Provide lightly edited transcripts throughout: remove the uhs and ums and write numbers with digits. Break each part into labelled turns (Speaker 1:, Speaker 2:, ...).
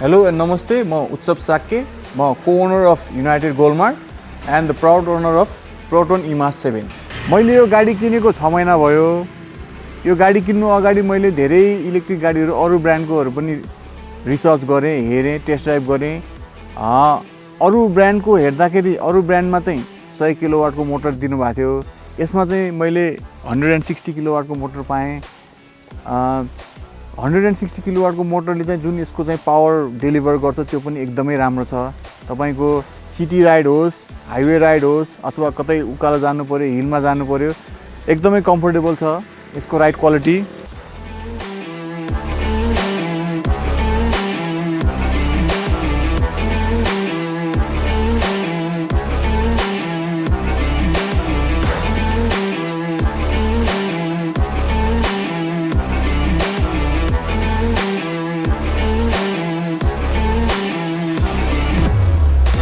Speaker 1: Hello and namaste. म उत्सव साक्के म co-owner of United Goldmark and the proud owner of Proton EMAS 7. मैले यो गाडी किनेको 6 महिना भयो। यो गाडी किन्नु अगाडि मैले धेरै इलेक्ट्रिक गाडीहरू अरु ब्रान्डकोहरू पनि रिसर्च गरे, हेरे, टेस्ट ड्राइभ गरे। अरु ब्रान्डको हेर्दाखेरि अरु ब्रान्डमा चाहिँ 100 किलोवाटको मोटर दिनुभएको थियो। यसमा चाहिँ मैले 160 किलोवाटको मोटर पाएँ। 160 किलोवाटको मोटरले चाहिँ जुन यसको चाहिँ पावर डेलिभर गर्छ त्यो पनि एकदमै राम्रो छ। तपाईको सिटी राइड होस्, हाइवे राइड होस् अथवा कतै उकालो जानु पर्यो, हिलमा जानु पर्यो, एकदमै कम्फर्टेबल छ यसको राइड क्वालिटी।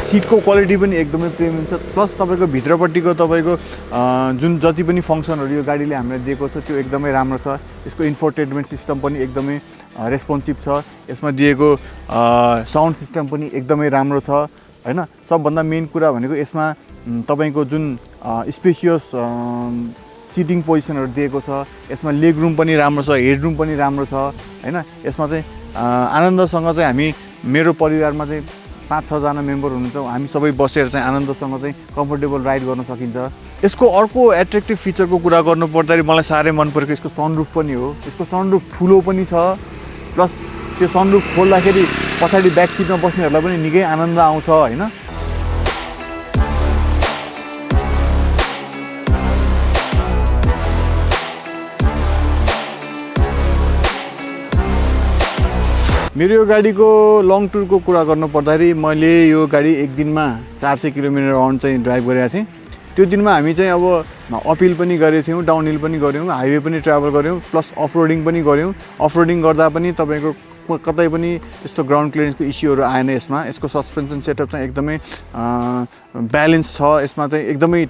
Speaker 1: सीटको क्वालिटी पनि एकदमै प्रिमियम छ। प्लस तपाईको भित्रपट्टिको तपाईको जुन जति पनि फङ्सनहरु यो गाडीले हामीलाई दिएको छ त्यो एकदमै राम्रो छ। यसको इन्फोटेनमेन्ट सिस्टम पनि एकदमै रेस्पोन्सिभ छ। यसमा दिएको साउन्ड सिस्टम पनि एकदमै राम्रो छ हैन। सबभन्दा मेन कुरा भनेको यसमा तपाईको जुन स्पेसियस सिटिङ पोजिसनहरु दिएको छ, यसमा लेग रुम पनि राम्रो छ, हेड रुम पनि राम्रो छ हैन। यसमा चाहिँ आनन्दसँग चाहिँ हामी मेरो परिवारमा चाहिँ 5-6 जना मेम्बर हुनुहुन्छ, हामी सबै बसेर चाहिँ आनन्दसँग चाहिँ कम्फर्टेबल राइड गर्न सकिन्छ। यसको अर्को एट्र्याक्टिभ फिचरको कुरा गर्नु पर्दाखेरि मलाई साह्रै मन परेको यसको सनरुफ पनि हो। यसको सनरुफ ठुलो पनि छ। प्लस त्यो सनरुफ खोल्दाखेरि पछाडी ब्याक सिटमा बस्नेहरूलाई पनि निकै आनन्द आउँछ हैन। मेरो यो गाडीको लङ टुरको कुरा गर्नु पर्दाखेरि मैले यो गाडी एक दिनमा 400 किलोमिटर अन चाहिँ ड्राइभ गरेका थिएँ। त्यो दिनमा हामी चाहिँ अब अपिल पनि गरेको थियौँ, डाउनहिल पनि गऱ्यौँ, हाइवे पनि ट्राभल गऱ्यौँ, प्लस अफरोडिङ पनि गऱ्यौँ। अफरोडिङ गर्दा पनि तपाईको कतै पनि त्यस्तो ग्राउन्ड क्लियरेन्सको इस्युहरू आएन यसमा। यसको सस्पेन्सन सेटअप चाहिँ एकदमै ब्यालेन्स छ। यसमा चाहिँ एकदमै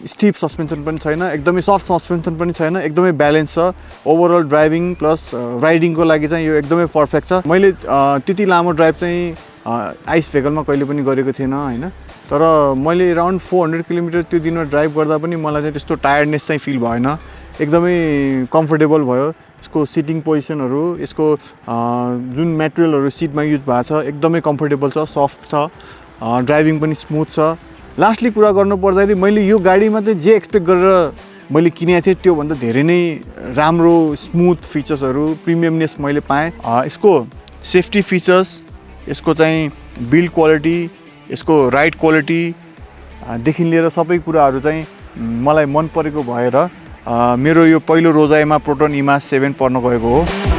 Speaker 1: स्टिप सस्पेन्सन पनि छैन, एकदमै सफ्ट सस्पेन्सन पनि छैन, एकदमै ब्यालेन्स छ। ओभरअल ड्राइभिङ प्लस राइडिङको लागि चाहिँ यो एकदमै पर्फेक्ट छ। मैले त्यति लामो ड्राइभ चाहिँ आइस भेकलमा कहिले पनि गरेको थिएन हैन। तर मैले अराउन्ड 400 किलोमिटर त्यो दिनमा ड्राइभ गर्दा पनि मलाई चाहिँ त्यस्तो टायर्डनेस चाहिँ फिल भएन। एकदमै कम्फर्टेबल भयो। यसको सिटिङ पोजिसनहरु, यसको जुन मटेरियलहरु सिटमा युज भएको छ एकदमै कम्फर्टेबल छ, सफ्ट छ, ड्राइभिङ पनि स्मुथ छ। लास्टली कुरा गर्नु पर्दाखेरि मैले यो गाडीमा चाहिँ जे एक्सपेक्ट गरेर मैले किनेको थिएँ त्यो भन्दा धेरै नै राम्रो स्मुथ फिचर्सहरु, प्रिमियमनेस मैले पाएँ। यसको सेफ्टी फिचर्स, यसको चाहिँ बिल्ड क्वालिटी, यसको राइड क्वालिटी देखि लिएर सबै कुराहरु चाहिँ मलाई मन परेको भएर मेरो यो पहिलो रोजाइमा प्रोटोन EMAS 7 पर्न गएको हो।